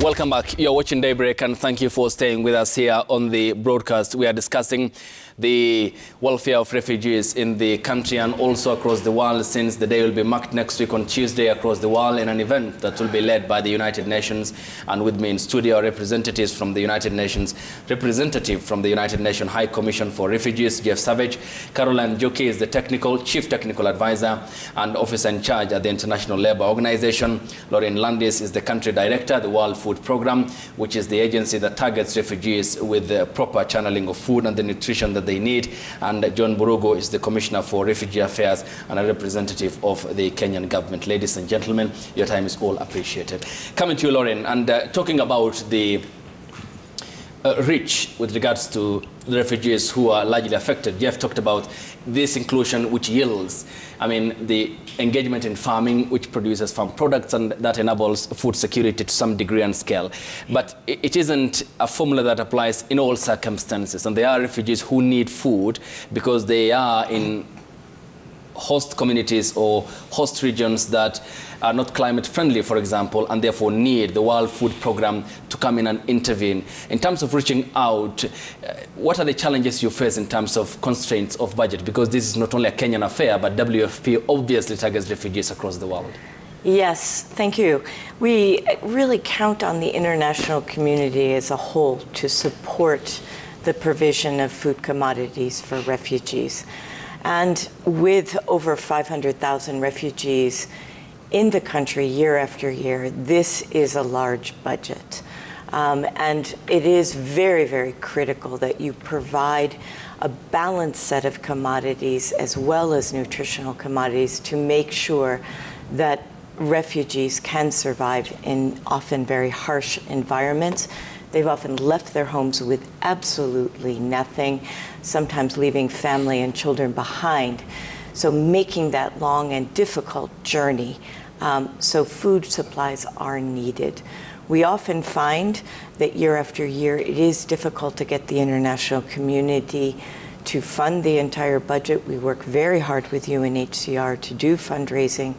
Welcome back. You're watching Daybreak, and thank you for staying with us here on the broadcast. We are discussing the welfare of refugees in the country and also across the world, since the day will be marked next week on Tuesday across the world in an event that will be led by the United Nations. And with me in studio, representatives from the United Nations, representative from the United Nations High Commission for Refugees, Jeff Savage. Caroline Joki is the Chief Technical Advisor and Officer in Charge at the International Labour Organization. Lauren Landis is the Country Director, the World Food Programme, which is the agency that targets refugees with the proper channeling of food and the nutrition that they need. And John Burugo is the Commissioner for Refugee Affairs and a representative of the Kenyan government. Ladies and gentlemen, your time is all appreciated. Coming to you, Lauren, and talking about the reach with regards to the refugees who are largely affected. Jeff talked about this inclusion, which yields, the engagement in farming, which produces farm products, and that enables food security to some degree and scale. But it isn't a formula that applies in all circumstances. And there are refugees who need food because they are in host communities or host regions that are not climate friendly, for example, and therefore need the World Food Programme to come in and intervene. In terms of reaching out, what are the challenges you face in terms of constraints of budget? Because this is not only a Kenyan affair, but WFP obviously targets refugees across the world. Yes, thank you. We really count on the international community as a whole to support the provision of food commodities for refugees. And with over 500,000 refugees in the country year after year, this is a large budget. And it is very, very critical that you provide a balanced set of commodities as well as nutritional commodities to make sure that refugees can survive in often very harsh environments. They've often left their homes with absolutely nothing, sometimes leaving family and children behind. So making that long and difficult journey, so food supplies are needed. We often find that year after year, it is difficult to get the international community to fund the entire budget. We work very hard with UNHCR to do fundraising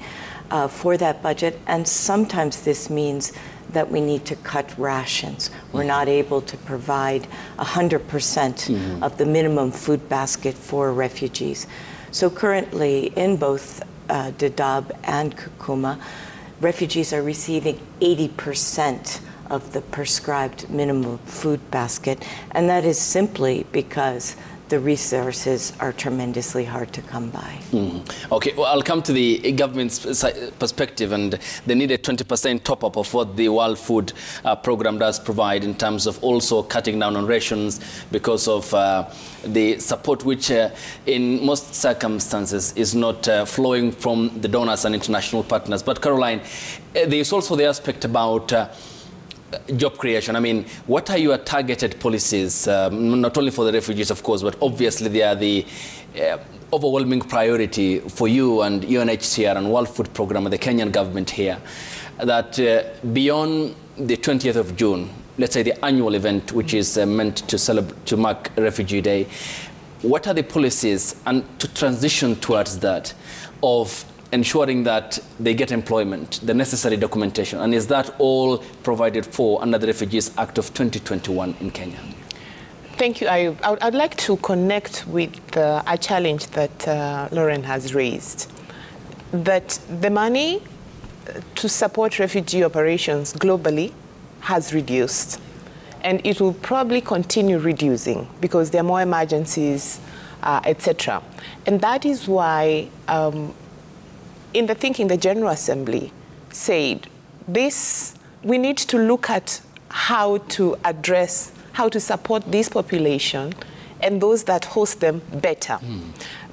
for that budget, and sometimes this means that we need to cut rations. We're not able to provide 100% of the minimum food basket for refugees. So currently in both Dadaab and Kakuma, refugees are receiving 80% of the prescribed minimum food basket, and that is simply because the resources are tremendously hard to come by. Okay, well, I'll come to the government's perspective, and they need a 20% top-up of what the World Food Programme does provide in terms of also cutting down on rations because of the support which in most circumstances is not flowing from the donors and international partners. But Caroline, there's also the aspect about job creation. What are your targeted policies, not only for the refugees, of course, but obviously they are the overwhelming priority for you and UNHCR and World Food Programme and the Kenyan government here, that beyond the 20th of June, let's say the annual event, which is meant to mark Refugee Day, what are the policies and to transition towards that of ensuring that they get employment, the necessary documentation, and is that all provided for under the Refugees Act of 2021 in Kenya? Thank you, Ayub. I'd like to connect with a challenge that Lauren has raised, that the money to support refugee operations globally has reduced, and it will probably continue reducing because there are more emergencies, etc. And that is why in the thinking, the General Assembly said we need to look at how to address, how to support this population and those that host them better.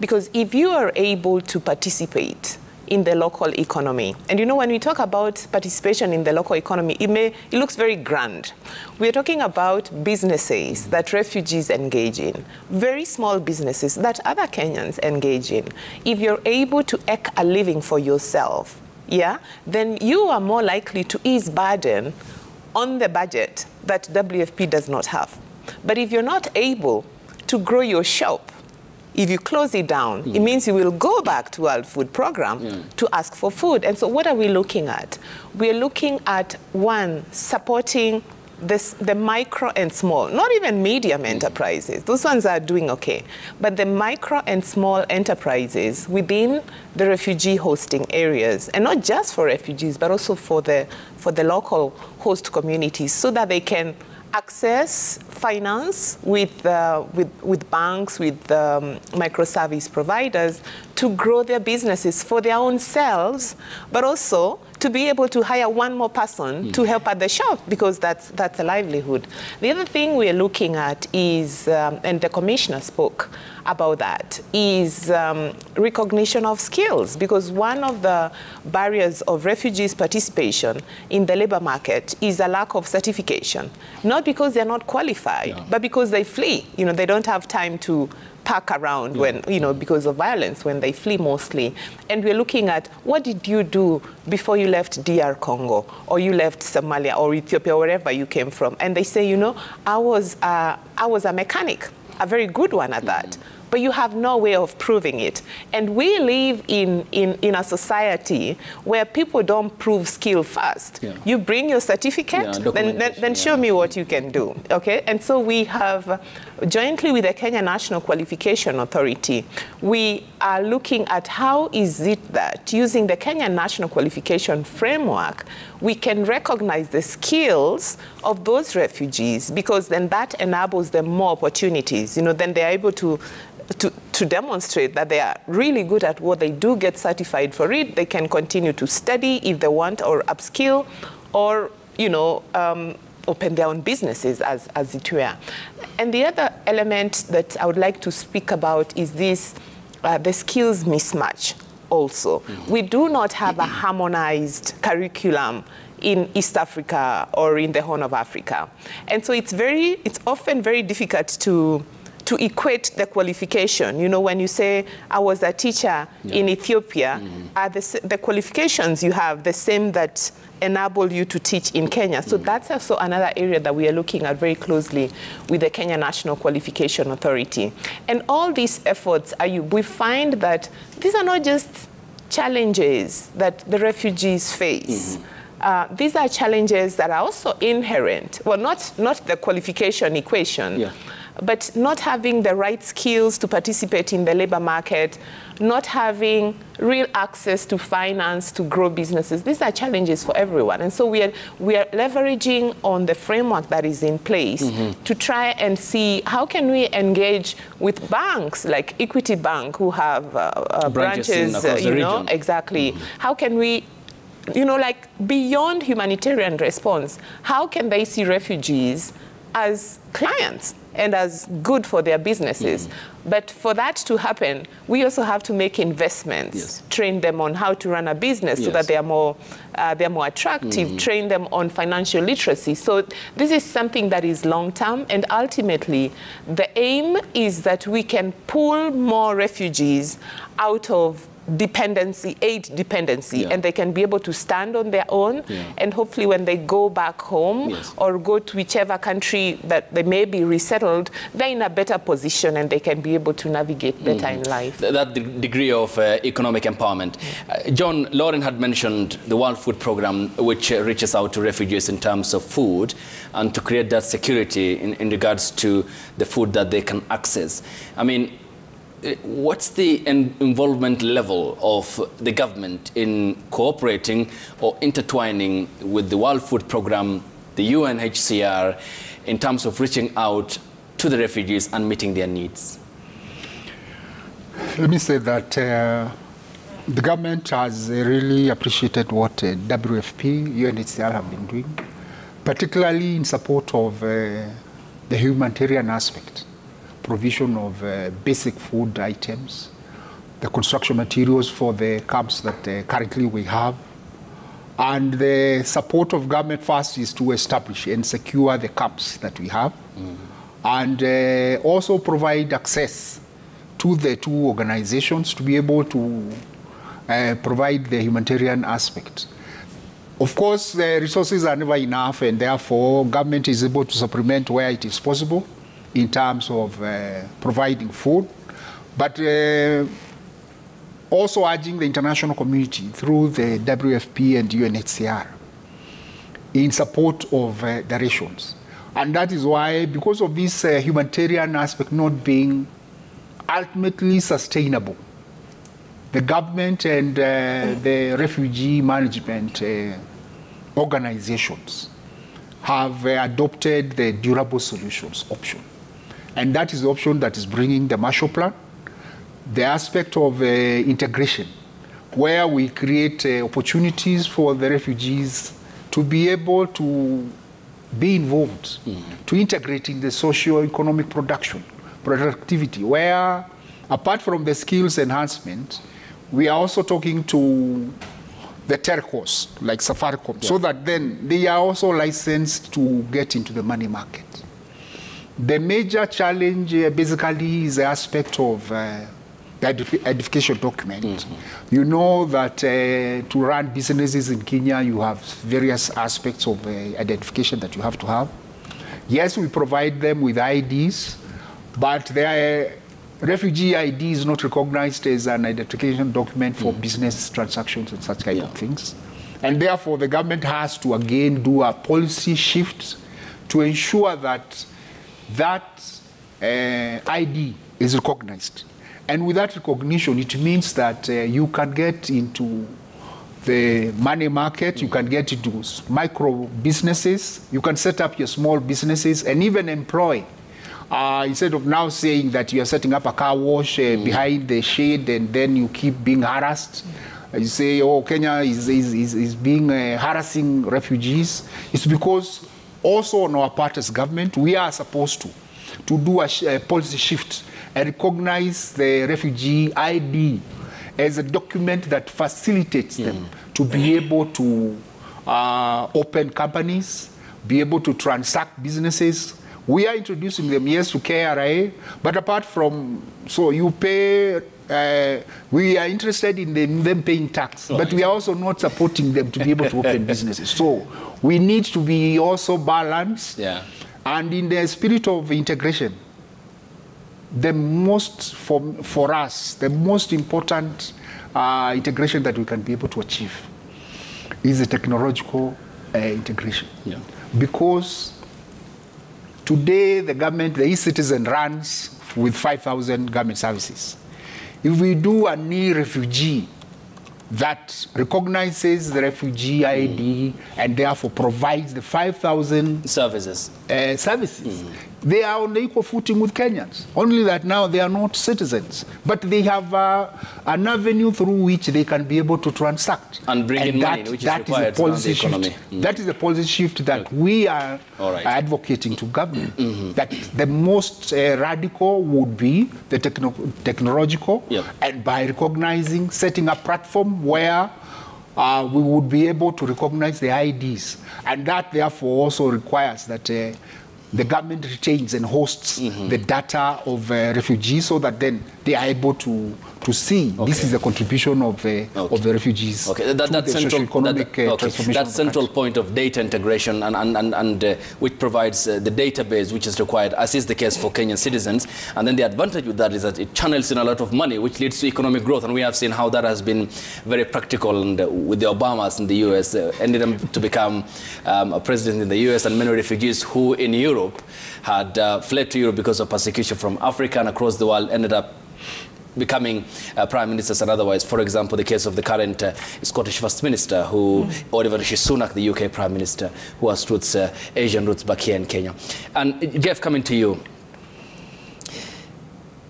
Because if you are able to participate in the local economy, and when we talk about participation in the local economy, it looks very grand. We're talking about businesses that refugees engage in, very small businesses that other Kenyans engage in. If you're able to eke a living for yourself, then you are more likely to ease burden on the budget that WFP does not have. But if you're not able to grow your shop, if you close it down, it means you will go back to World Food Program to ask for food. And so what are we looking at? We're looking at, one, supporting the micro and small, not even medium enterprises. Those ones are doing okay. But the micro and small enterprises within the refugee hosting areas, and not just for refugees, but also for the local host communities, so that they can access finance with banks, with microservice providers to grow their businesses for their own selves, but also to be able to hire one more person to help at the shop, because that's a livelihood. The other thing we're looking at is, and the commissioner spoke about that, is recognition of skills, because one of the barriers of refugees' participation in the labor market is a lack of certification, not because they're not qualified, but because they flee. You know, they don't have time to park around when, you know, because of violence, when they flee mostly. And we're looking at, what did you do before you left DR Congo, or you left Somalia, or Ethiopia, wherever you came from? And they say, you know, I was a mechanic, a very good one at that. But you have no way of proving it. And we live in a society where people don't prove skill first. You bring your certificate, then show me what you can do, okay? And so we have, jointly with the Kenya National Qualification Authority, we are looking at how is it that, using the Kenya National Qualification Framework, we can recognize the skills of those refugees, because then that enables them more opportunities. You know, then they're able to demonstrate that they are really good at what they do, get certified for it. They can continue to study if they want, or upskill, or, you know, open their own businesses, as it were. And the other element that I would like to speak about is this, the skills mismatch also. We do not have a harmonized curriculum in East Africa or in the Horn of Africa. And so it's often very difficult to equate the qualification. You know, when you say, I was a teacher in Ethiopia, are the qualifications you have the same that enable you to teach in Kenya? So that's also another area that we are looking at very closely with the Kenya National Qualification Authority. And all these efforts, we find that these are not just challenges that the refugees face. These are challenges that are also inherent, well, not the qualification equation, but not having the right skills to participate in the labor market, not having real access to finance to grow businesses. These are challenges for everyone. And so we are leveraging on the framework that is in place to try and see how can we engage with banks like Equity Bank, who have branches across the region. Exactly. How can we, you know, like beyond humanitarian response, how can they see refugees as clients and as good for their businesses? But for that to happen, we also have to make investments, train them on how to run a business so that they're more attractive, train them on financial literacy. So this is something that is long-term, and ultimately the aim is that we can pull more refugees out of aid dependency, and they can be able to stand on their own, and hopefully when they go back home or go to whichever country that they may be resettled, they're in a better position and they can be able to navigate better in life. That degree of economic empowerment. John, Lauren had mentioned the World Food Program, which reaches out to refugees in terms of food and to create that security in regards to the food that they can access. I mean, what's the involvement level of the government in cooperating or intertwining with the World Food Program, the UNHCR, in terms of reaching out to the refugees and meeting their needs? Let me say that the government has really appreciated what WFP, UNHCR have been doing, particularly in support of the humanitarian aspect. Provision of basic food items, the construction materials for the camps that currently we have, and the support of government first is to establish and secure the camps that we have, and also provide access to the two organizations to be able to provide the humanitarian aspect. Of course, the resources are never enough, and therefore government is able to supplement where it is possible in terms of providing food, but also urging the international community through the WFP and UNHCR in support of the rations. And that is why, because of this humanitarian aspect not being ultimately sustainable, the government and the refugee management organizations have adopted the durable solutions option. And that is the option that is bringing the Marshall Plan, the aspect of integration, where we create opportunities for the refugees to be able to be involved, to integrate in the socio-economic productivity, where apart from the skills enhancement, we are also talking to the telcos, like Safaricom, so that then they are also licensed to get into the money market. The major challenge basically is the aspect of the identification document. You know that to run businesses in Kenya, you have various aspects of identification that you have to have. Yes, we provide them with IDs, but their refugee ID is not recognized as an identification document for business transactions and such kind of things. And therefore, the government has to again do a policy shift to ensure that that ID is recognized. And with that recognition, it means that you can get into the money market, you can get into micro businesses, you can set up your small businesses and even employ. Instead of now saying that you are setting up a car wash behind the shade and then you keep being harassed, you say, oh, Kenya is being harassing refugees. It's because also on our part as government, we are supposed to do a policy shift and recognize the refugee ID as a document that facilitates them to be able to open companies, be able to transact businesses. We are introducing them, yes, to KRA, but apart from, so you pay, we are interested in them paying tax, but we are also not supporting them to be able to open businesses. So we need to be also balanced. And in the spirit of integration, the most, for us, the most important integration that we can be able to achieve is the technological integration. Because today, the government, the e-citizen runs with 5,000 government services. If we do a new refugee that recognizes the refugee ID and therefore provides the 5,000 services, they are on the equal footing with Kenyans. Only that now they are not citizens, but they have an avenue through which they can be able to transact. And bring in money, which is required in the economy. That is the policy shift that we are advocating to government. That the most radical would be the technological, and by recognizing, setting a platform where we would be able to recognize the IDs. And that therefore also requires that the government retains and hosts the data of refugees so that then they are able to see this is the contribution of the refugees. That central point of data integration and which provides the database which is required, as is the case for Kenyan citizens. And then the advantage with that is that it channels in a lot of money, which leads to economic growth. And we have seen how that has been very practical, and with the Obamas in the US, ended them to become a president in the US, and many refugees who in Europe had fled to Europe because of persecution from Africa and across the world ended up becoming prime ministers and otherwise. For example, the case of the current Scottish First Minister, who, Oliver Sunak, the UK Prime Minister, who has roots, Asian roots back here in Kenya. And Jeff, coming to you,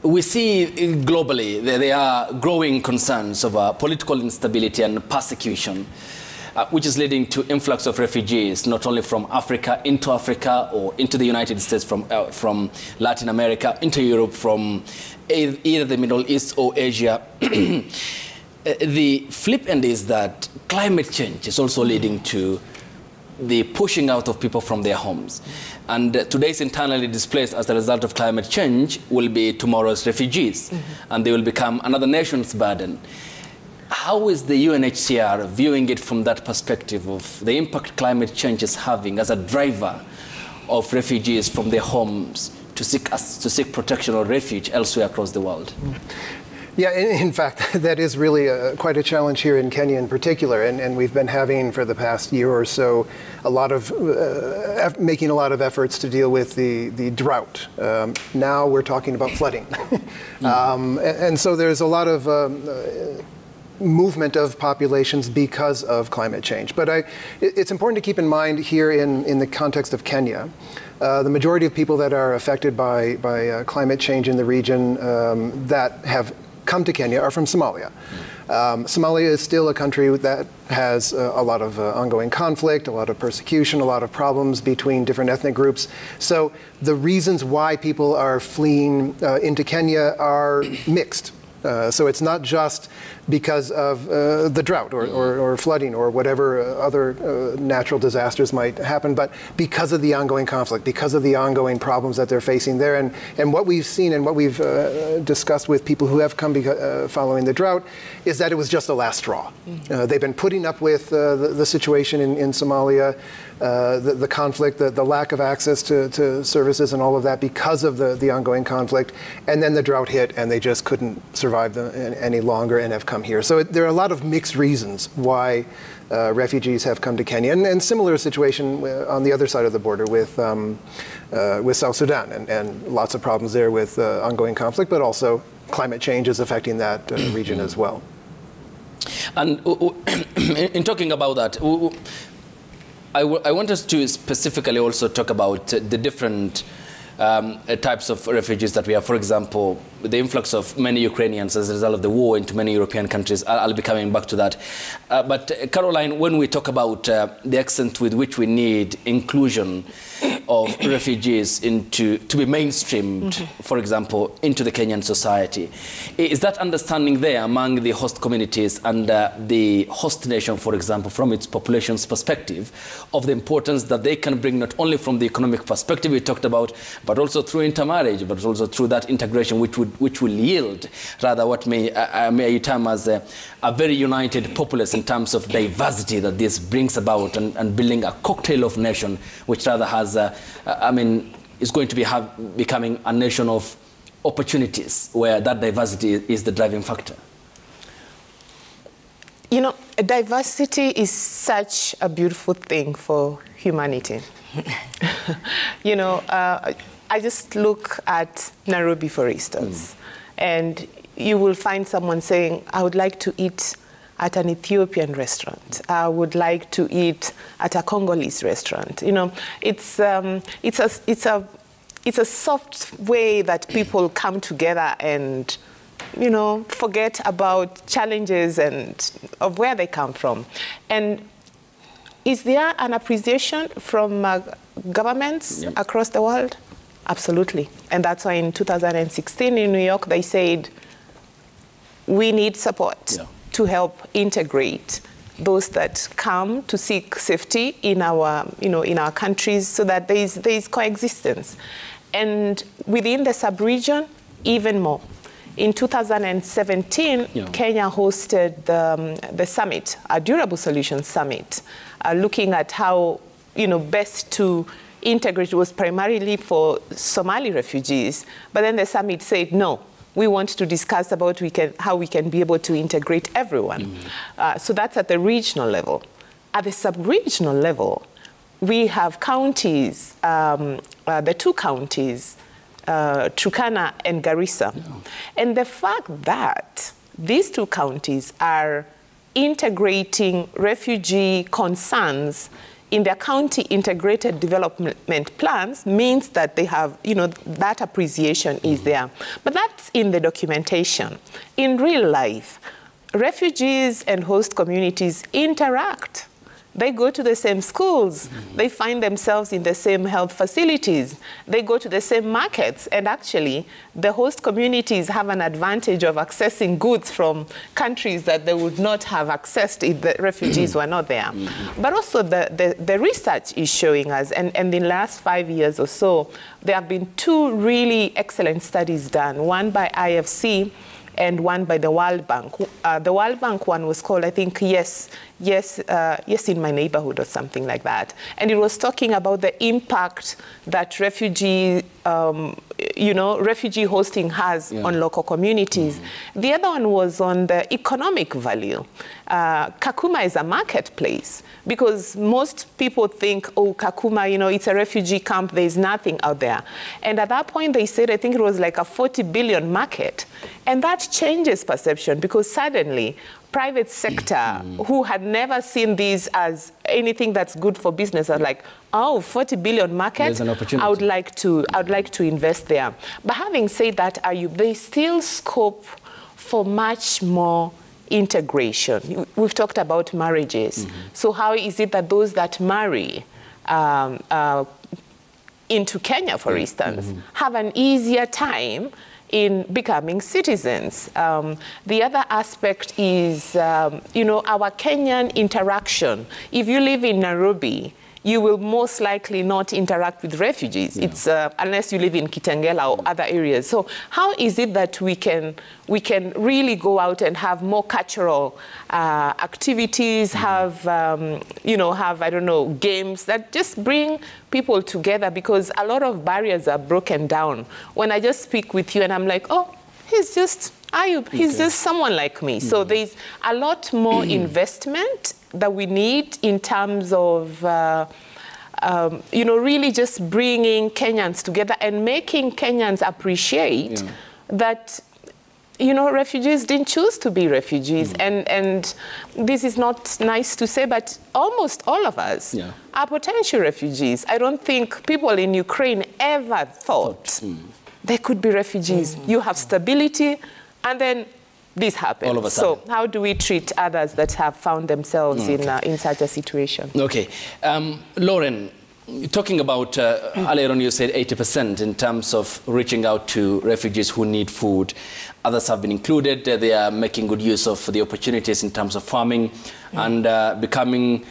we see globally there are growing concerns over political instability and persecution, which is leading to influx of refugees, not only from Africa or into the United States, from Latin America into Europe, from either the Middle East or Asia. The flip end is that climate change is also leading to the pushing out of people from their homes. And today's internally displaced as a result of climate change will be tomorrow's refugees, and they will become another nation's burden. How is the UNHCR viewing it from that perspective of the impact climate change is having as a driver of refugees from their homes to seek protection or refuge elsewhere across the world? Yeah, in fact, that is really quite a challenge here in Kenya in particular, and we've been having for the past year or so a lot of making a lot of efforts to deal with the drought. Now we're talking about flooding, and so there's a lot of movement of populations because of climate change. But it's important to keep in mind here in the context of Kenya, the majority of people that are affected by climate change in the region that have come to Kenya are from Somalia. Somalia is still a country that has a lot of ongoing conflict, a lot of persecution, a lot of problems between different ethnic groups. So the reasons why people are fleeing into Kenya are mixed. So it's not just because of the drought or flooding or whatever other natural disasters might happen, but because of the ongoing conflict, because of the ongoing problems that they're facing there. And what we've seen and what we've discussed with people who have come following the drought is that it was just the last straw. They've been putting up with the situation in Somalia, the conflict, the lack of access to services and all of that because of the ongoing conflict. And then the drought hit and they just couldn't survive any longer and have come here. So there are a lot of mixed reasons why refugees have come to Kenya. And similar situation on the other side of the border with South Sudan and lots of problems there with ongoing conflict, but also climate change is affecting that region as well. And in talking about that, I want us to specifically also talk about the different types of refugees that we have. For example, the influx of many Ukrainians as a result of the war into many European countries. I'll be coming back to that. But Caroline, when we talk about the extent with which we need inclusion of refugees to be mainstreamed, for example, into the Kenyan society, is that understanding there among the host communities and the host nation, for example, from its population's perspective, of the importance that they can bring not only from the economic perspective we talked about, but also through intermarriage, but also through that integration which will yield rather what may term as a very united populace in terms of diversity that this brings about and building a cocktail of nation which rather has, is going to be becoming a nation of opportunities where that diversity is the driving factor. You know, diversity is such a beautiful thing for humanity. You know, I just look at Nairobi, for instance, and you will find someone saying, I would like to eat at an Ethiopian restaurant. I would like to eat at a Congolese restaurant. You know, it's a soft way that people come together and, you know, forget about challenges and of where they come from. And is there an appreciation from governments across the world? Absolutely. And that's why in 2016 in New York, they said, we need support to help integrate those that come to seek safety in our, in our countries so that there is coexistence. And within the sub-region, even more. In 2017, Kenya hosted the summit, a Durable Solutions Summit, looking at how, best to integrate. It was primarily for Somali refugees, but then the summit said, no, we want to discuss about how we can be able to integrate everyone. So that's at the regional level. At the sub-regional level, we have counties, the two counties, Turkana and Garissa. And the fact that these two counties are integrating refugee concerns in their county integrated development plans means that they have, that appreciation is there. But that's in the documentation. In real life, refugees and host communities interact. They go to the same schools. They find themselves in the same health facilities. They go to the same markets. And actually, the host communities have an advantage of accessing goods from countries that they would not have accessed if the refugees were not there. But also the research is showing us, and in the last 5 years or so, there have been two really excellent studies done, one by IFC and one by the World Bank. The World Bank one was called, I think, Yes, yes, in my neighborhood or something like that. And it was talking about the impact that refugee hosting has on local communities. The other one was on the economic value. Kakuma is a marketplace because most people think, oh, Kakuma, it's a refugee camp, there's nothing out there. And at that point they said, I think it was like a 40 billion market. And that changes perception because suddenly private sector who had never seen this as anything that's good for business are like, oh, 40 billion market, there's an opportunity. I would like to invest there. But having said that, there's still scope for much more integration. We've talked about marriages. So how is it that those that marry into Kenya, for instance, have an easier time in becoming citizens? The other aspect is, our Kenyan interaction. If you live in Nairobi, you will most likely not interact with refugees. It's unless you live in Kitengela or other areas. So how is it that we can really go out and have more cultural activities, have I don't know, games that just bring people together, because a lot of barriers are broken down. When I just speak with you and I'm like, oh, he's just Ayub, he's just someone like me. So there's a lot more investment that we need in terms of, really just bringing Kenyans together and making Kenyans appreciate that, refugees didn't choose to be refugees. And this is not nice to say, but almost all of us are potential refugees. I don't think people in Ukraine ever thought they could be refugees. You have stability, and then this happens. All of a sudden. So how do we treat others that have found themselves in such a situation? Okay. Lauren, talking about, earlier on you said 80% in terms of reaching out to refugees who need food. Others have been included. They are making good use of the opportunities in terms of farming and becoming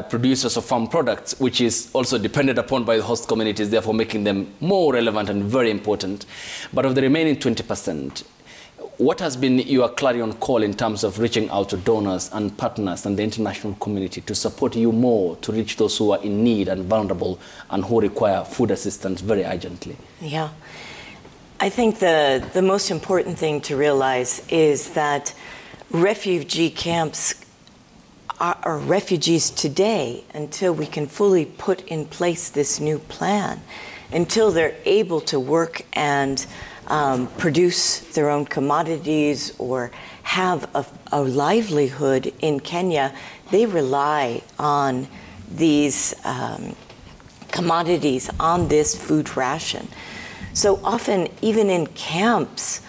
producers of farm products, which is also depended upon by the host communities, therefore making them more relevant and very important. But of the remaining 20%, what has been your clarion call in terms of reaching out to donors and partners and the international community to support you more to reach those who are in need and vulnerable and who require food assistance very urgently? Yeah. I think the most important thing to realize is that refugee camps are refugees today until we can fully put in place this new plan, until they're able to work and produce their own commodities or have a livelihood in Kenya. They rely on these commodities, on this food ration. So often, even in camps,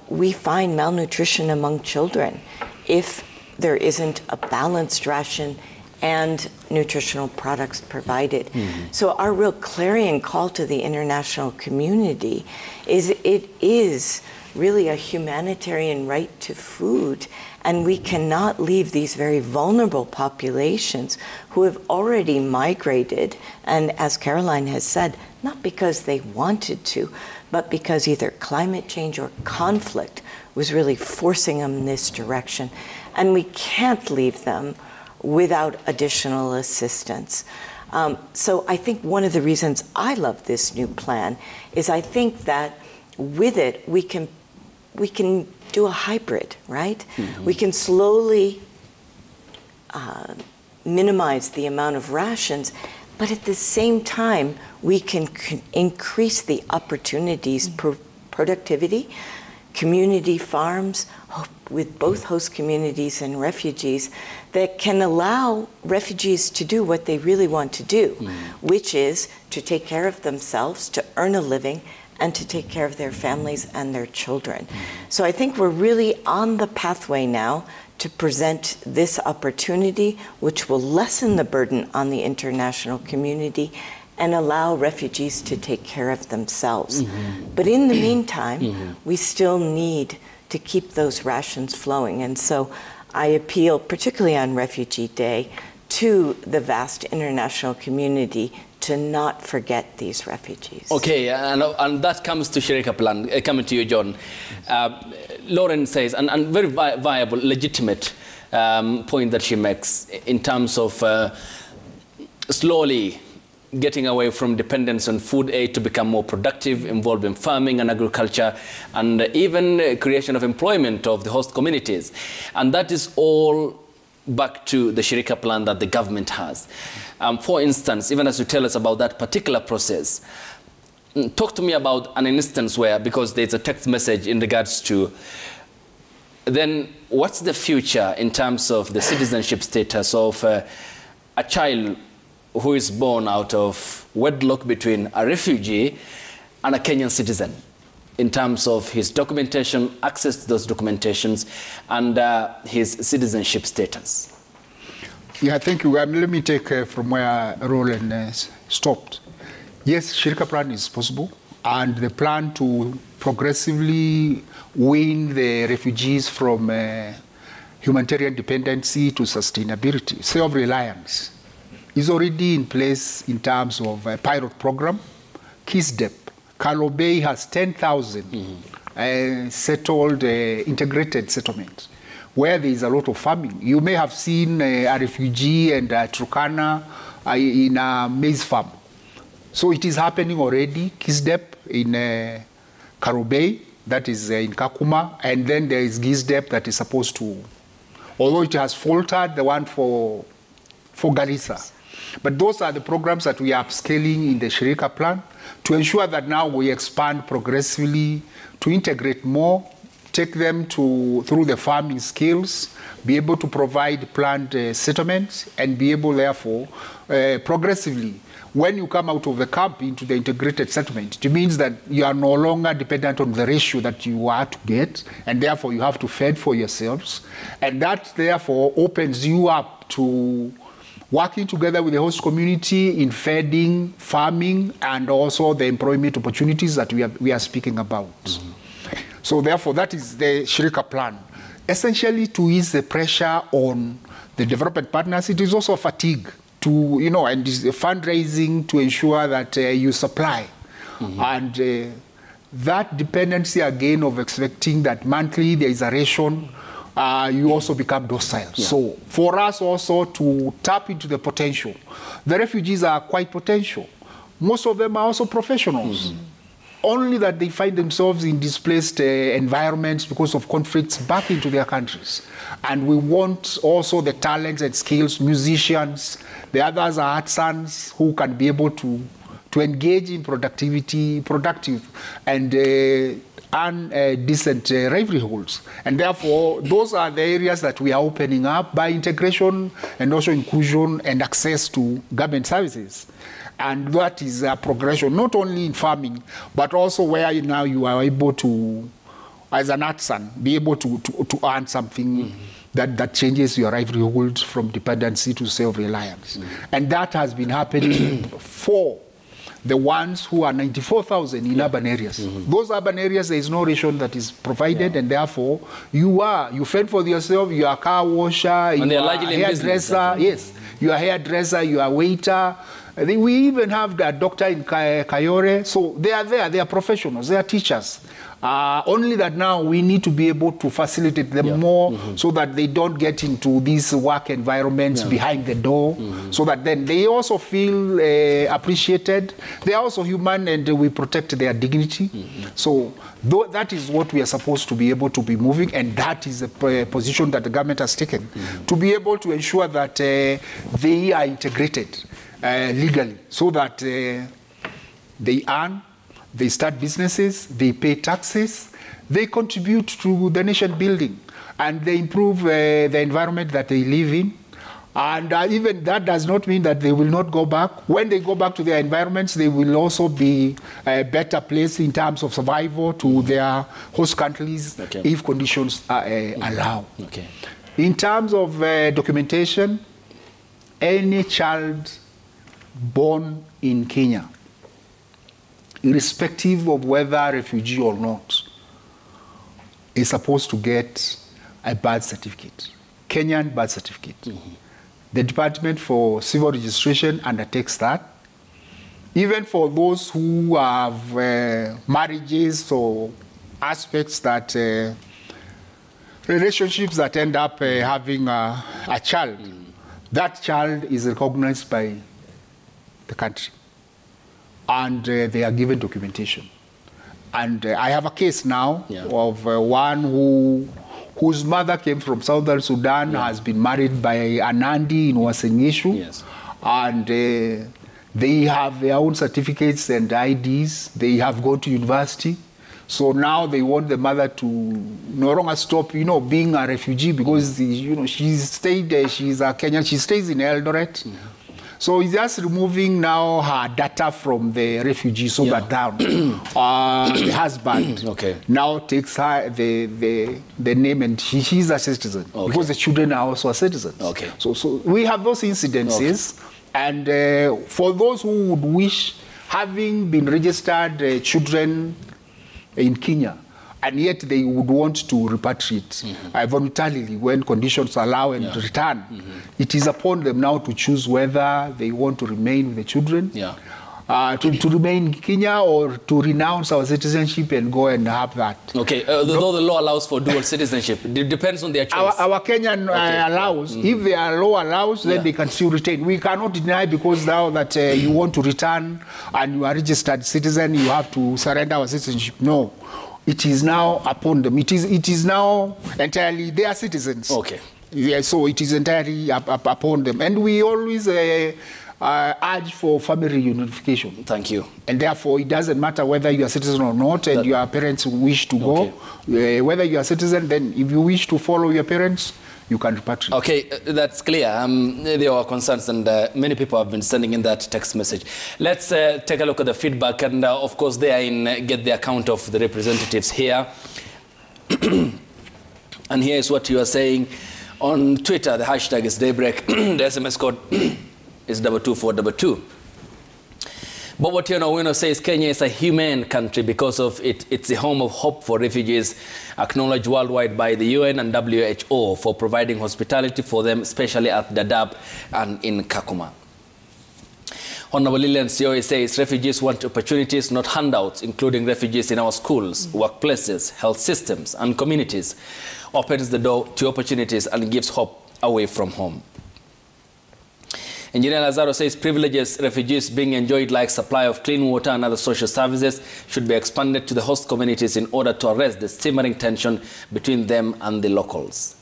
we find malnutrition among children if there isn't a balanced ration and nutritional products provided. So our real clarion call to the international community is it is really a humanitarian right to food, and we cannot leave these very vulnerable populations who have already migrated, and as Caroline has said, not because they wanted to, but because either climate change or conflict was really forcing them in this direction. And we can't leave them without additional assistance. So I think one of the reasons I love this new plan is I think that with it, we can do a hybrid, right? We can slowly minimize the amount of rations, but at the same time, we can increase the opportunities, productivity, community farms with both host communities and refugees that can allow refugees to do what they really want to do, which is to take care of themselves, to earn a living, and to take care of their families and their children. So I think we're really on the pathway now to present this opportunity, which will lessen the burden on the international community and allow refugees to take care of themselves. But in the meantime, we still need to keep those rations flowing. And so I appeal, particularly on Refugee Day, to the vast international community to not forget these refugees. Okay, and that comes to Shirika Plan, coming to you, John. Lauren says, and very viable, legitimate point that she makes in terms of slowly getting away from dependence on food aid to become more productive, involved in farming and agriculture, and even creation of employment of the host communities. And that is all back to the Shirika Plan that the government has. For instance, even as you tell us about that particular process, talk to me about an instance where, because there's a text message in regards to, then what's the future in terms of the citizenship status of a child who is born out of wedlock between a refugee and a Kenyan citizen in terms of his documentation, access to those documentations, and his citizenship status? Yeah, thank you. Let me take from where Roland stopped. Yes, Shirika Plan is possible, and the plan to progressively wean the refugees from humanitarian dependency to sustainability, self-reliance, is already in place in terms of a pilot program. KISDEP, Kalo Bay has 10,000 settled, integrated settlements, where there is a lot of farming. You may have seen a refugee and a Turkana in a maize farm. So it is happening already. KISDEP in Karo Bay, that is in Kakuma, and then there is GISDEP that is supposed to, although it has faltered, the one for Garissa. But those are the programs that we are upscaling in the Shirika Plan to ensure that now we expand progressively to integrate more, take them through the farming skills, be able to provide planned settlements, and be able, therefore, progressively, when you come out of the camp into the integrated settlement, it means that you are no longer dependent on the ratio that you are to get, and therefore you have to fend for yourselves. And that, therefore, opens you up to working together with the host community in feeding, farming, and also the employment opportunities that we are speaking about. So therefore, that is the Shirika Plan. Essentially, to ease the pressure on the development partners, it is also fatigue to, and fundraising to ensure that you supply. And that dependency, again, of expecting that monthly there is a ration, you also become docile. Yeah. So for us also to tap into the potential, the refugees are quite potential. Most of them are also professionals. Only that they find themselves in displaced environments because of conflicts back into their countries. And we want also the talents and skills, musicians, the others are artisans who can be able to engage in productive and earn decent livelihoods. And therefore, those are the areas that we are opening up by integration and also inclusion and access to government services. And that is a progression, not only in farming, but also where now you are able to, as an artisan, be able to earn something that changes your livelihood from dependency to self-reliance. And that has been happening for the ones who are 94,000 in urban areas. Those urban areas, there is no ration that is provided, and therefore you fend for yourself, you are a car washer, you are a hairdresser, yes, you are a hairdresser, you are a waiter. I think we even have a doctor in Kayore, so they are there, they are professionals, they are teachers. Only that now we need to be able to facilitate them more so that they don't get into these work environments behind the door, so that then they also feel appreciated. They are also human and we protect their dignity. So that is what we are supposed to be able to be moving, and that is a position that the government has taken to be able to ensure that they are integrated legally, so that they earn, they start businesses, they pay taxes, they contribute to the nation building, and they improve the environment that they live in. And even that does not mean that they will not go back. When they go back to their environments, they will also be a better place in terms of survival to their host countries if conditions allow. In terms of documentation, any child born in Kenya, irrespective of whether refugee or not, is supposed to get a birth certificate, Kenyan birth certificate. The Department for Civil Registration undertakes that. Even for those who have marriages or aspects that relationships that end up having a child, that child is recognized by the country, and they are given documentation. And I have a case now of one whose mother came from Southern Sudan, has been married by a Nandi in Wasengishu, and they have their own certificates and IDs. They have gone to university. So now they want the mother to no longer stop, being a refugee, because, she's a Kenyan, she stays in Eldoret. So it's just removing now her data from the refugee so that down. The husband now takes her the name, and she's a citizen, because the children are also a citizen. So we have those incidences. And for those who would wish, having been registered children in Kenya, and yet they would want to repatriate voluntarily when conditions allow and return, it is upon them now to choose whether they want to remain with the children, to remain in Kenya, or to renounce our citizenship and go and have that. Though the law allows for dual citizenship, it depends on their choice. Our Kenyan allows. If their law allows, then they can still retain. We cannot deny, because now that you want to return and you are registered citizen, you have to surrender our citizenship. No. It is now upon them. It is now entirely their citizens. So it is entirely upon them. And we always urge for family reunification. Thank you. And therefore, it doesn't matter whether you are a citizen or not, and your parents wish to go. Whether you are a citizen, then if you wish to follow your parents, you can repatriate. That's clear. There are concerns, and many people have been sending in that text message. Let's take a look at the feedback, and of course, get the account of the representatives here. And here is what you are saying on Twitter. The hashtag is Daybreak. The SMS code is 22422. But what Wino says, Kenya is a humane country because of it's a home of hope for refugees, acknowledged worldwide by the UN and WHO for providing hospitality for them, especially at Dadaab and in Kakuma. Honorable Lillian Sioi says refugees want opportunities, not handouts, including refugees in our schools, workplaces, health systems, and communities. Opens the door to opportunities and gives hope away from home. Engineer Lazaro says privileges refugees being enjoyed, like supply of clean water and other social services, should be expanded to the host communities in order to arrest the simmering tension between them and the locals.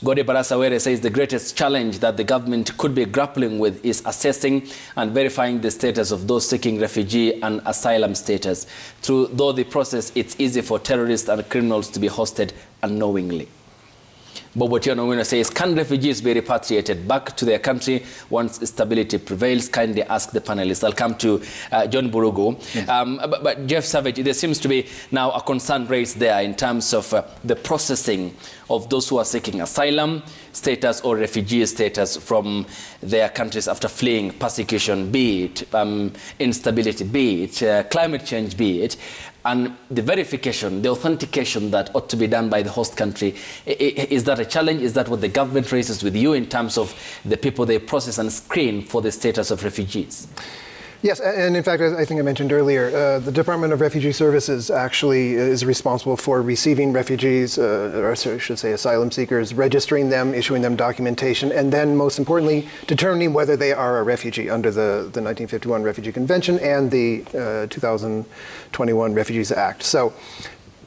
Gode Barasawere says the greatest challenge that the government could be grappling with is assessing and verifying the status of those seeking refugee and asylum status. Though the process, it's easy for terrorists and criminals to be hosted unknowingly. Bobo Wino says, can refugees be repatriated back to their country once stability prevails? Kindly ask the panelists. I'll come to John Burugu. Yes. But Jeff Savage, there seems to be now a concern raised there in terms of the processing of those who are seeking asylum status or refugee status from their countries after fleeing persecution, be it instability, be it climate change, be it, and the verification, the authentication that ought to be done by the host country. Is that a challenge? Is that what the government raises with you in terms of the people they process and screen for the status of refugees? Yes, and in fact, I think I mentioned earlier, the Department of Refugee Services actually is responsible for receiving refugees, or I should say asylum seekers, registering them, issuing them documentation, and then most importantly, determining whether they are a refugee under the 1951 Refugee Convention and the 2021 Refugees Act. So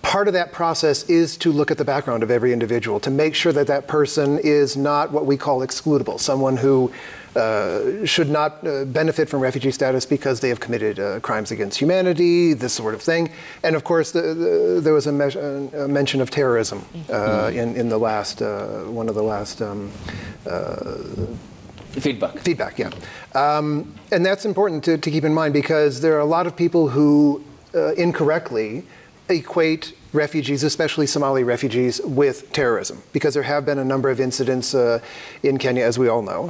part of that process is to look at the background of every individual to make sure that that person is not what we call excludable, someone who should not benefit from refugee status because they have committed crimes against humanity, this sort of thing. And of course, there was a mention of terrorism in the last, one of the last Feedback, yeah. And that's important to keep in mind because there are a lot of people who incorrectly equate refugees, especially Somali refugees, with terrorism, because there have been a number of incidents in Kenya, as we all know,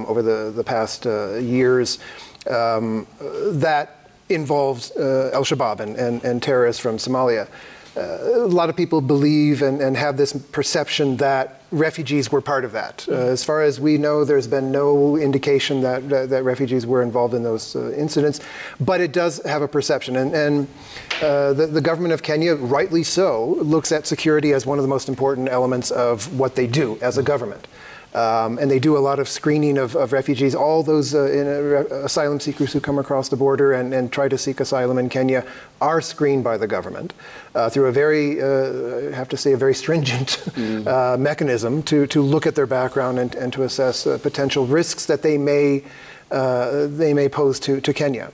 over the past years that involved Al-Shabaab and terrorists from Somalia. a lot of people believe and have this perception that refugees were part of that. As far as we know, there's been no indication that refugees were involved in those incidents, but it does have a perception. And the government of Kenya, rightly so, looks at security as one of the most important elements of what they do as a government. And they do a lot of screening of refugees. All those asylum seekers who come across the border and try to seek asylum in Kenya are screened by the government through a very, I have to say, a very stringent mechanism to look at their background and to assess potential risks that they may pose to Kenya.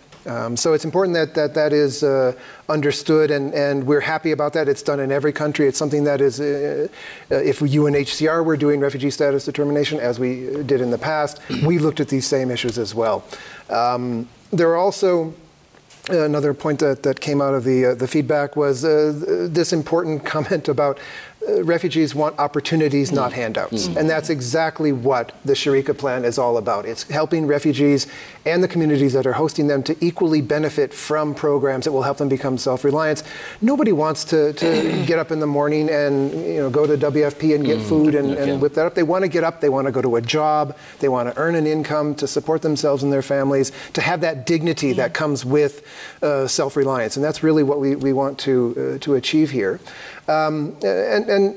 So it's important that is understood, and we're happy about that. It's done in every country. It's something that is, if UNHCR were doing refugee status determination, as we did in the past, we looked at these same issues as well. There are also another point that came out of the feedback was this important comment about refugees want opportunities, not handouts. And that's exactly what the Sharika Plan is all about. It's helping refugees and the communities that are hosting them to equally benefit from programs that will help them become self-reliant. Nobody wants to get up in the morning and go to WFP and get food and whip that up. They want to get up, they want to go to a job, they want to earn an income to support themselves and their families, to have that dignity that comes with self-reliance. And that's really what we want to achieve here. And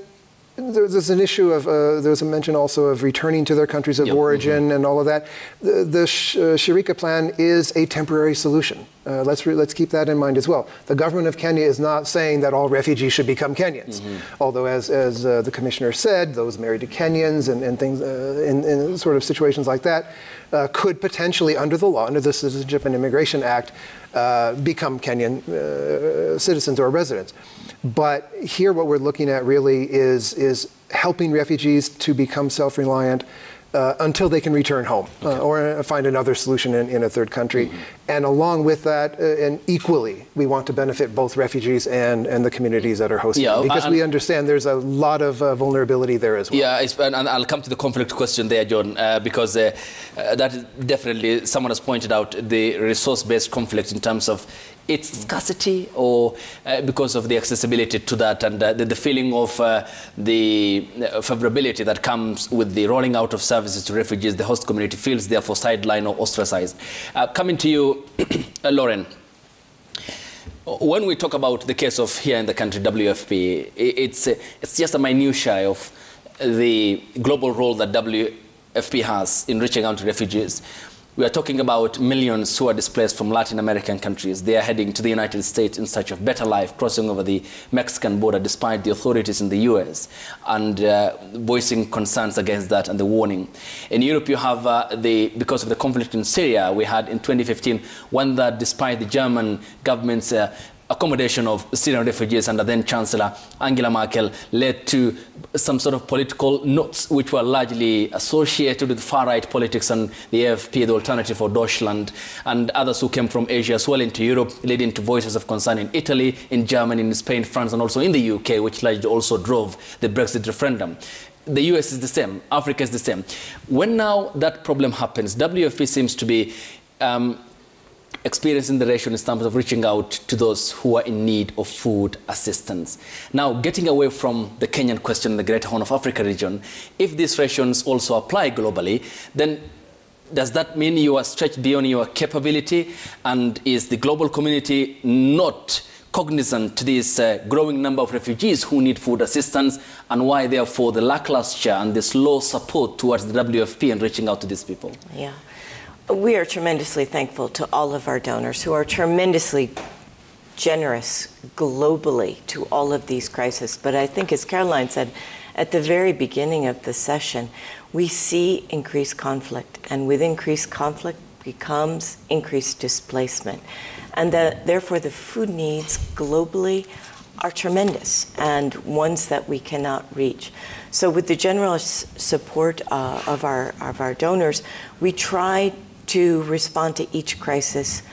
there's an issue of, there's a mention also of returning to their countries of origin and all of that. The Sharika Plan is a temporary solution. Let's keep that in mind as well. The government of Kenya is not saying that all refugees should become Kenyans. Although, as the commissioner said, those married to Kenyans and things in sort of situations like that could potentially, under the law, under the Citizenship and Immigration Act, become Kenyan citizens or residents. But here what we're looking at really is helping refugees to become self-reliant until they can return home or find another solution in a third country. And along with that, and equally, we want to benefit both refugees and the communities that are hosting them, because we understand there's a lot of vulnerability there as well. Yeah, and I'll come to the conflict question there, John, because that is definitely, someone has pointed out the resource-based conflict in terms of its scarcity, or because of the accessibility to that, and the feeling of the favorability that comes with the rolling out of services to refugees. The host community feels therefore sidelined or ostracized. Coming to you, Lauren, when we talk about the case of here in the country, WFP, it's just a minutiae of the global role that WFP has in reaching out to refugees. We are talking about millions who are displaced from Latin American countries. They are heading to the United States in search of better life, crossing over the Mexican border despite the authorities in the US and voicing concerns against that and the warning. In Europe, you have because of the conflict in Syria, we had in 2015 one that, despite the German government's accommodation of Syrian refugees under then Chancellor Angela Merkel, led to some sort of political notes which were largely associated with far-right politics and the AFP, the Alternative for Deutschland, and others who came from Asia as well into Europe, leading to voices of concern in Italy, in Germany, in Spain, France, and also in the UK, which largely also drove the Brexit referendum. The US is the same, Africa is the same. When now that problem happens, WFP seems to be experiencing the ratio in terms of reaching out to those who are in need of food assistance. Now, getting away from the Kenyan question in the Greater Horn of Africa region, if these rations also apply globally, then does that mean you are stretched beyond your capability? And is the global community not cognizant to this growing number of refugees who need food assistance, and why, therefore, the lackluster and the slow support towards the WFP and reaching out to these people? Yeah. We are tremendously thankful to all of our donors who are tremendously generous globally to all of these crises. But I think, as Caroline said at the very beginning of the session, we see increased conflict, and with increased conflict becomes increased displacement. And therefore the food needs globally are tremendous, and ones that we cannot reach. So with the generous support of our donors, we try to respond to each crisis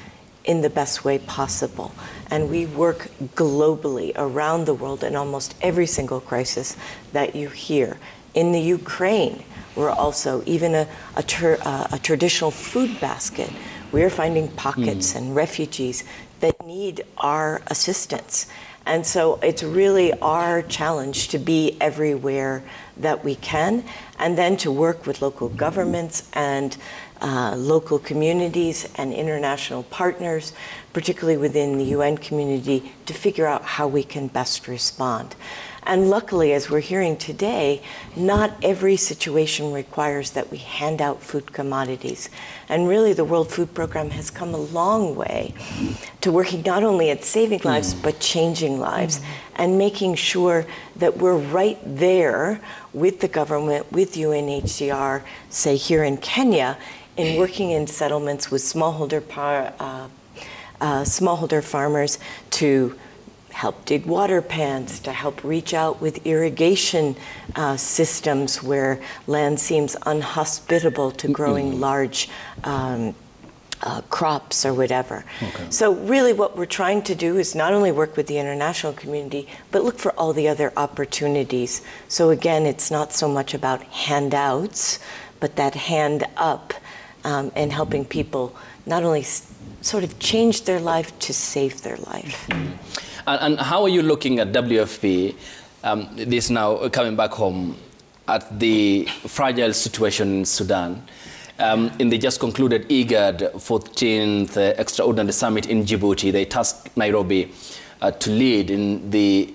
in the best way possible. And we work globally around the world in almost every single crisis that you hear. In the Ukraine, we're also, even a traditional food basket, we're finding pockets and refugees that need our assistance. And so it's really our challenge to be everywhere that we can, and then to work with local governments and local communities and international partners, particularly within the UN community, to figure out how we can best respond. And luckily, as we're hearing today, not every situation requires that we hand out food commodities. And really, the World Food Program has come a long way to working not only at saving lives, but changing lives, and making sure that we're right there with the government, with UNHCR, say here in Kenya, in working in settlements with smallholder farmers to help dig water pans, to help reach out with irrigation systems where land seems unhospitable to growing large crops or whatever. Okay. So really what we're trying to do is not only work with the international community, but look for all the other opportunities. So again, it's not so much about handouts, but that hand up and helping people not only sort of change their life, to save their life. And how are you looking at WFP, this now coming back home, at the fragile situation in Sudan? In the just concluded IGAD 14th Extraordinary Summit in Djibouti, they tasked Nairobi to lead in the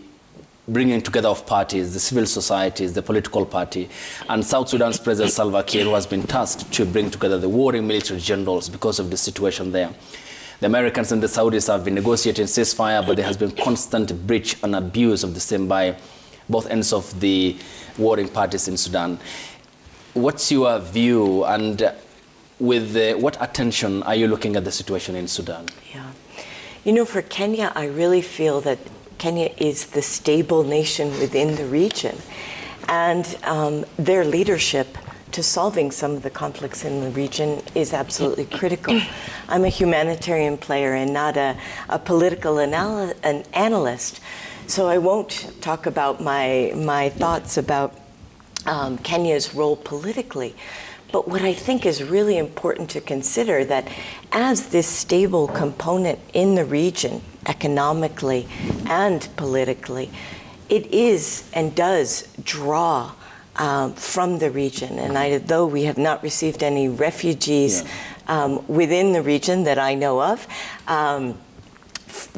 bringing together of parties, the civil societies, the political party, and South Sudan's President Salva Kiir, who has been tasked to bring together the warring military generals because of the situation there. The Americans and the Saudis have been negotiating ceasefire, but there has been constant breach and abuse of the same by both ends of the warring parties in Sudan. What's your view, and with what attention are you looking at the situation in Sudan? Yeah. You know, for Kenya, I really feel that Kenya is the stable nation within the region, and their leadership to solving some of the conflicts in the region is absolutely critical. I'm a humanitarian player and not a political analyst, so I won't talk about my thoughts about Kenya's role politically. But what I think is really important to consider, that as this stable component in the region, economically and politically, it is and does draw from the region. And though we have not received any refugees within the region that I know of,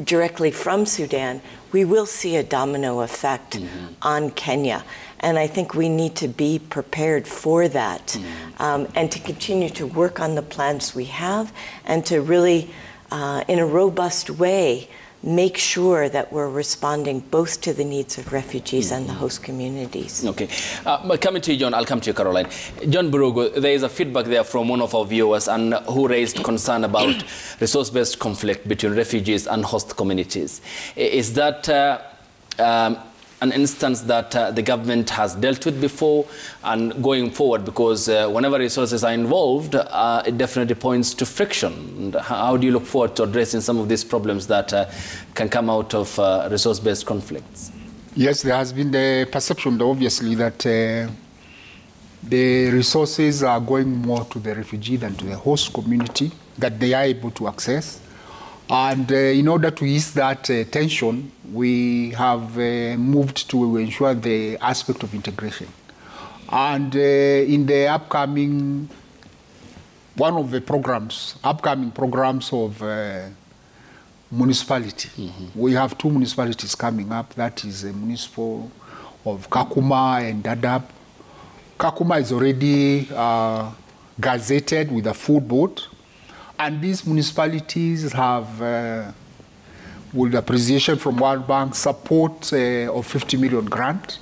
directly from Sudan, we will see a domino effect on Kenya. And I think we need to be prepared for that, and to continue to work on the plans we have, and to really, in a robust way, make sure that we're responding both to the needs of refugees and the host communities. Okay. But coming to you, John, I'll come to you, Caroline. John Burugu, there is a feedback there from one of our viewers and who raised concern about resource-based conflict between refugees and host communities. Is that an instance that the government has dealt with before and going forward? Because whenever resources are involved, it definitely points to friction. And how do you look forward to addressing some of these problems that can come out of resource-based conflicts? Yes, there has been the perception, obviously, that the resources are going more to the refugee than to the host community that they are able to access. And in order to ease that tension, we have moved to ensure the aspect of integration. And in the upcoming, one of the upcoming programs of municipality, we have 2 municipalities coming up. That is a municipal of Kakuma and Dadaab. Kakuma is already gazetted with a food board. And these municipalities have, with appreciation from World Bank, support of 50 million grant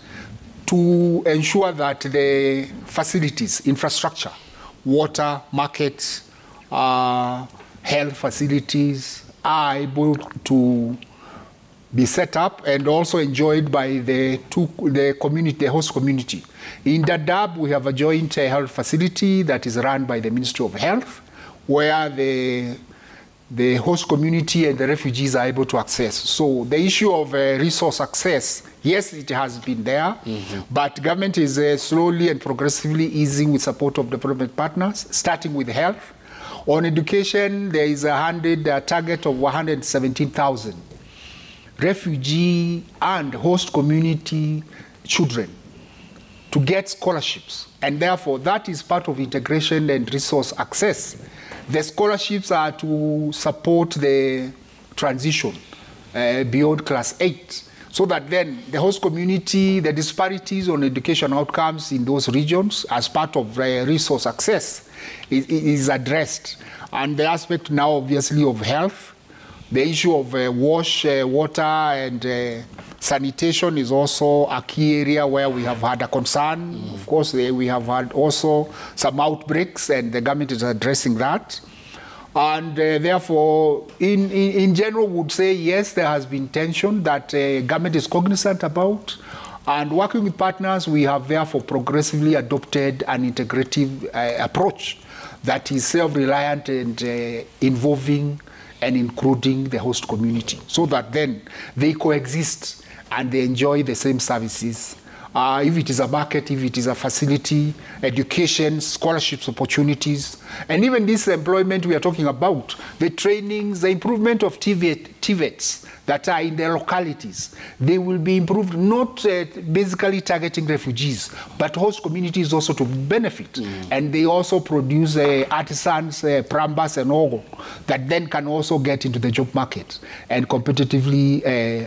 to ensure that the facilities, infrastructure, water, markets, health facilities are able to be set up and also enjoyed by the community, the host community. In Dadaab, we have a joint health facility that is run by the Ministry of Health, where the host community and the refugees are able to access. So the issue of resource access, yes, it has been there, but government is slowly and progressively easing with support of development partners, starting with health. On education, there is a target of 117,000 refugee and host community children to get scholarships. And therefore, that is part of integration and resource access. The scholarships are to support the transition beyond class 8, so that then the host community, the disparities on education outcomes in those regions as part of resource access is addressed. And the aspect now, obviously, of health, the issue of water and sanitation is also a key area where we have had a concern. Of course, we have had also some outbreaks, and the government is addressing that. And therefore, in general, would say, yes, there has been tension that government is cognizant about. And working with partners, we have therefore progressively adopted an integrative approach that is self-reliant and involving and including the host community, so that then they coexist and they enjoy the same services. If it is a market, if it is a facility, education, scholarships, opportunities, and even this employment we are talking about, the trainings, the improvement of TVETs that are in their localities, they will be improved, not basically targeting refugees, but host communities also to benefit. And they also produce artisans, plumbers, and all that then can also get into the job market and competitively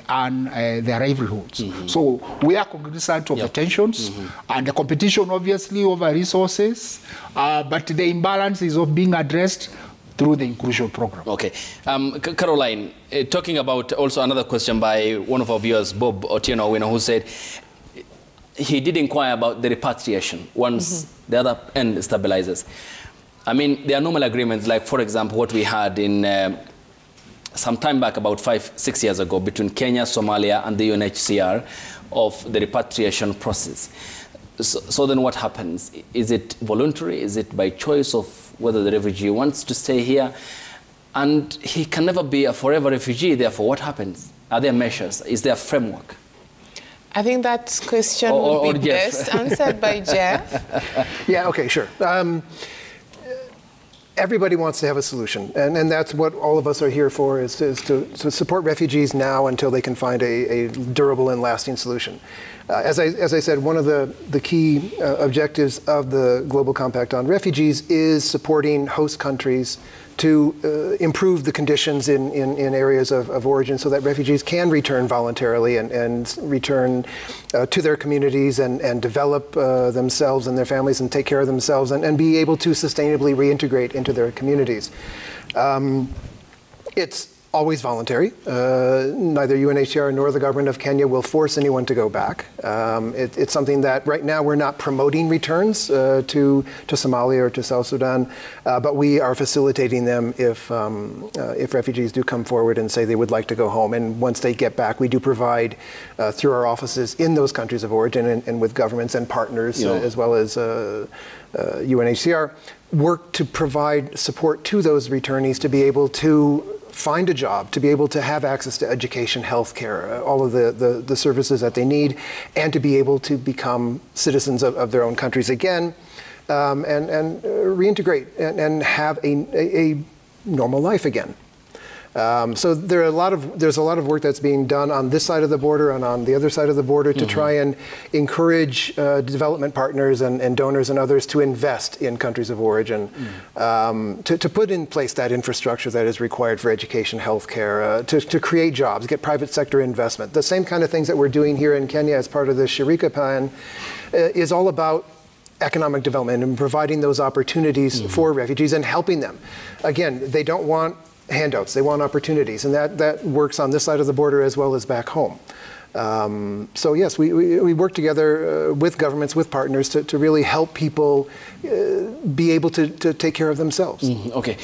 earn their livelihoods. So we are cognizant of the tensions and the competition, obviously, over resources, but the imbalance is being addressed through the inclusion program. Okay. Caroline, talking about also another question by one of our viewers, Bob Otieno, who said he did inquire about the repatriation once the other end stabilizes. I mean, there are normal agreements, like, for example, what we had in some time back, about 5-6 years ago, between Kenya, Somalia, and the UNHCR of the repatriation process. So then what happens? Is it voluntary? Is it by choice of whether the refugee wants to stay here? And he can never be a forever refugee, therefore what happens? Are there measures? Is there a framework? I think that question would be best answered by Jeff. Yeah, okay, sure. Everybody wants to have a solution, and that's what all of us are here for, is to support refugees now until they can find a durable and lasting solution. As I said, one of the key objectives of the Global Compact on Refugees is supporting host countries to improve the conditions in areas of origin so that refugees can return voluntarily and return to their communities and develop themselves and their families and take care of themselves and be able to sustainably reintegrate into their communities. It's always voluntary. Neither UNHCR nor the government of Kenya will force anyone to go back. It's something that right now we're not promoting returns to Somalia or to South Sudan, but we are facilitating them if refugees do come forward and say they would like to go home. And once they get back, we do provide through our offices in those countries of origin and with governments and partners, as well as UNHCR, work to provide support to those returnees to be able to find a job, to be able to have access to education, healthcare, all of the services that they need, and to be able to become citizens of their own countries again, and reintegrate and have a normal life again. So there's a lot of work that's being done on this side of the border and on the other side of the border to try and encourage development partners and donors and others to invest in countries of origin, to put in place that infrastructure that is required for education, healthcare, to create jobs, get private sector investment. The same kind of things that we're doing here in Kenya as part of the Shirika Plan is all about economic development and providing those opportunities for refugees and helping them. Again, they don't want handouts, they want opportunities, and that works on this side of the border as well as back home. So yes, we work together with governments, with partners to really help people be able to take care of themselves. Okay.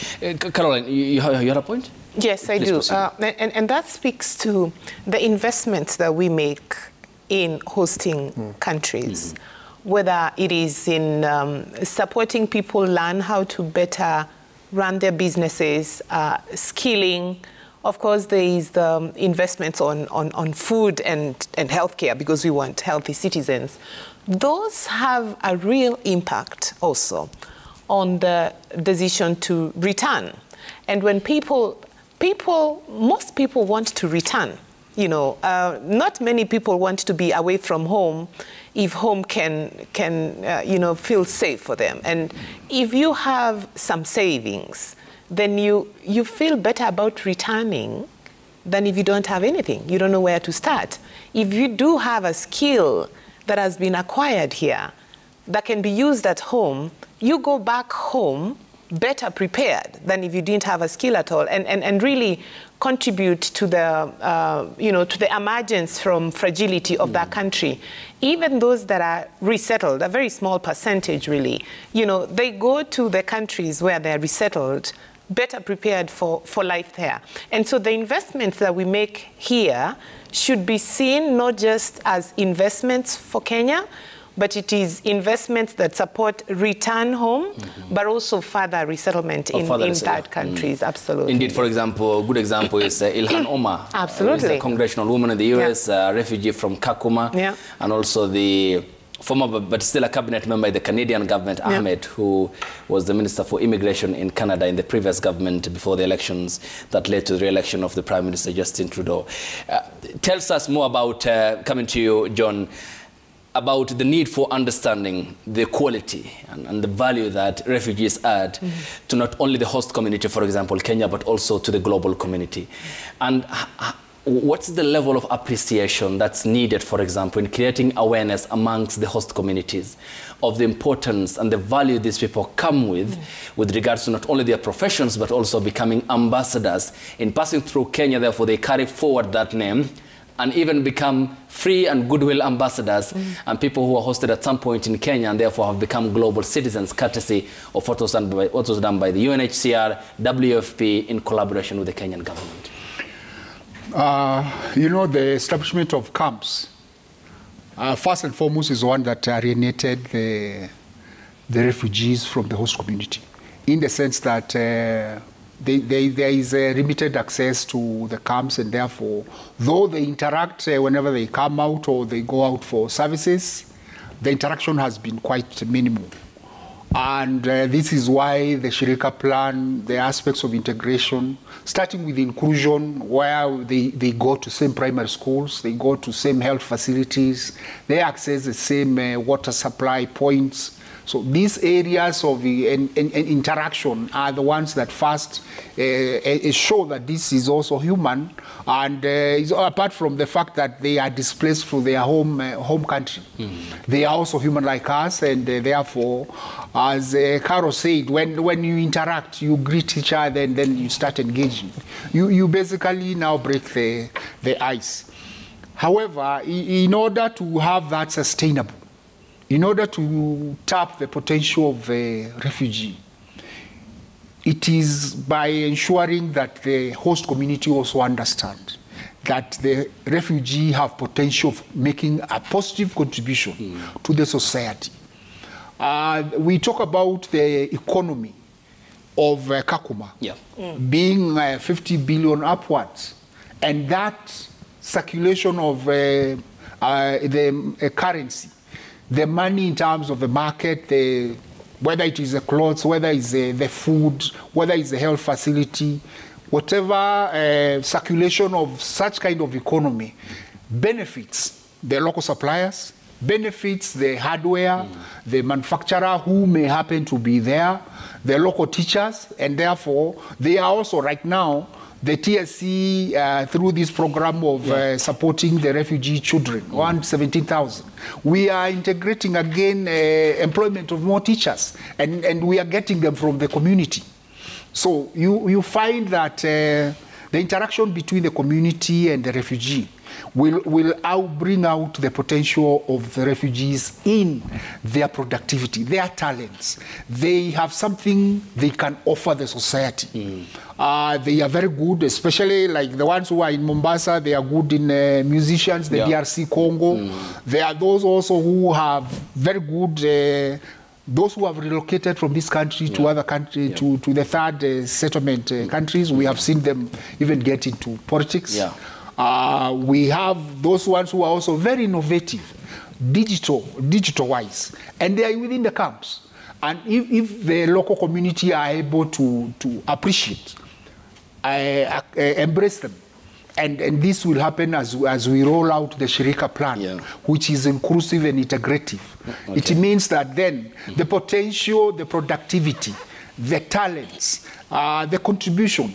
Caroline, you had a point? Yes, I do. And that speaks to the investments that we make in hosting countries, whether it is in supporting people learn how to better run their businesses, skilling. Of course, there is the investments on food and healthcare, because we want healthy citizens. Those have a real impact also on the decision to return. And when most people want to return, You know, not many people want to be away from home if home can you know, feel safe for them. And if you have some savings, then you feel better about returning than if you don't have anything. You don't know where to start. If you do have a skill that has been acquired here that can be used at home, you go back home better prepared than if you didn't have a skill at all, and really contribute to the, you know, to the emergence from fragility of that country. Even those that are resettled, a very small percentage really, you know, they go to the countries where they're resettled better prepared for life there. And so the investments that we make here should be seen not just as investments for Kenya, but it is investments that support return home, but also further resettlement in third countries. Absolutely. Indeed, for example, a good example is Ilhan Omar. Absolutely. Who's a congressional woman in the US, a refugee from Kakuma, and also the former, but still a cabinet member in the Canadian government, Ahmed, who was the Minister for Immigration in Canada in the previous government before the elections that led to the re-election of the Prime Minister, Justin Trudeau. Tells us more about, coming to you, John, about the need for understanding the quality and the value that refugees add to not only the host community, for example, Kenya, but also to the global community. And what's the level of appreciation that's needed, for example, in creating awareness amongst the host communities of the importance and the value these people come with regards to not only their professions, but also becoming ambassadors in passing through Kenya. Therefore, they carry forward that name and even become free and goodwill ambassadors and people who are hosted at some point in Kenya and therefore have become global citizens courtesy of what was done by the UNHCR, WFP in collaboration with the Kenyan government. You know, the establishment of camps, first and foremost, is one that alienated the refugees from the host community, in the sense that there is limited access to the camps, and therefore, though they interact whenever they come out or they go out for services, the interaction has been quite minimal. And this is why the Shirika plan, the aspects of integration, starting with inclusion, where they go to same primary schools, they go to same health facilities, they access the same water supply points. So these areas of interaction are the ones that first show that this is also human, and apart from the fact that they are displaced from their home country, they are also human like us, and therefore, as Carol said, when you interact, you greet each other, and then you start engaging. You basically now break the ice. However, in order to have that sustainable, in order to tap the potential of a refugee, it is by ensuring that the host community also understands that the refugee have potential of making a positive contribution to the society. We talk about the economy of Kakuma being 50 billion upwards, and that circulation of the currency, the money in terms of the market, whether it is the clothes, whether it's the food, whether it's the health facility, whatever circulation of such kind of economy benefits the local suppliers, benefits the hardware, the manufacturer who may happen to be there, the local teachers, and therefore they are also right now the TSC, through this program of supporting the refugee children, 117,000. We are integrating again employment of more teachers, and we are getting them from the community. So you find that the interaction between the community and the refugee will bring out the potential of the refugees in their productivity, their talents. They have something they can offer the society. They are very good, especially like the ones who are in Mombasa, they are good in musicians, the DRC Congo. There are those also who have very good, those who have relocated from this country to other countries, to the third settlement countries. We have seen them even get into politics. We have those ones who are also very innovative, digital-wise, and they are within the camps. And if the local community are able to appreciate, embrace them, And this will happen as we roll out the Shirika plan, which is inclusive and integrative. It means that then the potential, the productivity, the talents, the contribution,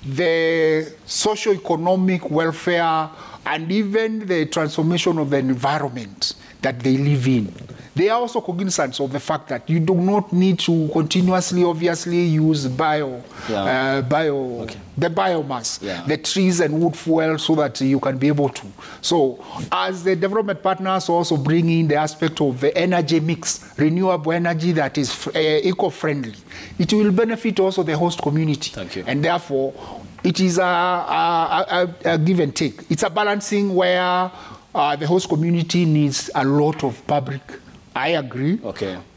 the socio-economic welfare, and even the transformation of the environment that they live in. They are also cognizant of the fact that you do not need to continuously, obviously, use the biomass, the trees and wood fuel, so that you can be able to. So, as the development partners also bring in the aspect of the energy mix, renewable energy that is eco-friendly, it will benefit also the host community. Thank you. And therefore, it is a give and take. It's a balancing where the host community needs a lot of public, I agree,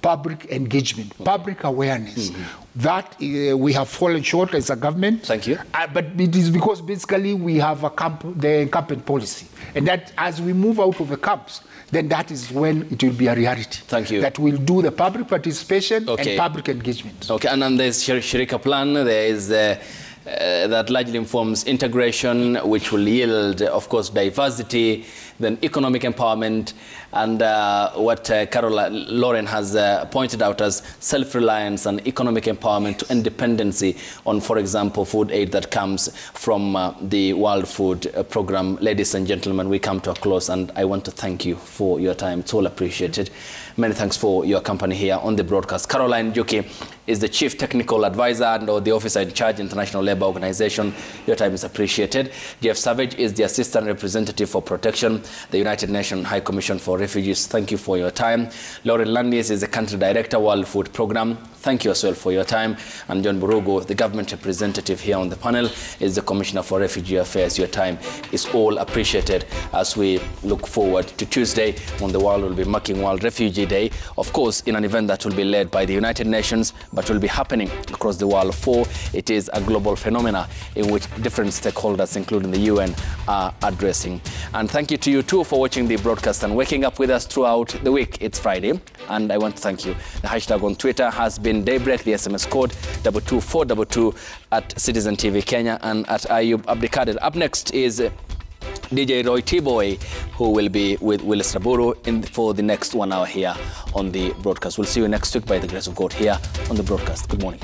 public engagement, public awareness. That we have fallen short as a government. Thank you. But it is because basically we have the encampment policy. And that as we move out of the camps, then that is when it will be a reality. Thank you. That will do the public participation and public engagement. Okay, and on the Shirika plan, there is that largely informs integration, which will yield, of course, diversity, then economic empowerment, and what Lauren has pointed out as self-reliance and economic empowerment to independency on, for example, food aid that comes from the World Food Program. Ladies and gentlemen, we come to a close, and I want to thank you for your time. It's all appreciated. Many thanks for your company here on the broadcast. Caroline Njuki is the Chief Technical Advisor and the Officer in Charge, International Labour Organization. Your time is appreciated. Jeff Savage is the Assistant Representative for Protection, the United Nations High Commission for Refugees. Thank you for your time. Lauren Landis is the Country Director, World Food Program. Thank you as well for your time. And John Burugo, the Government Representative here on the panel, is the Commissioner for Refugee Affairs. Your time is all appreciated as we look forward to Tuesday, when the world will be marking World Refugee Day, of course, in an event that will be led by the United Nations, but will be happening across the world, for it is a global phenomena in which different stakeholders, including the UN, are addressing. And thank you to you too for watching the broadcast and waking up with us throughout the week. It's Friday, and I want to thank you. The hashtag on Twitter has been Daybreak, the SMS code 22422 at Citizen TV Kenya and at Ayub Abdikader. Up next is DJ Roy T-Boy, who will be with Willis Raburu for the next 1 hour here on the broadcast. We'll see you next week by the grace of God here on the broadcast. Good morning.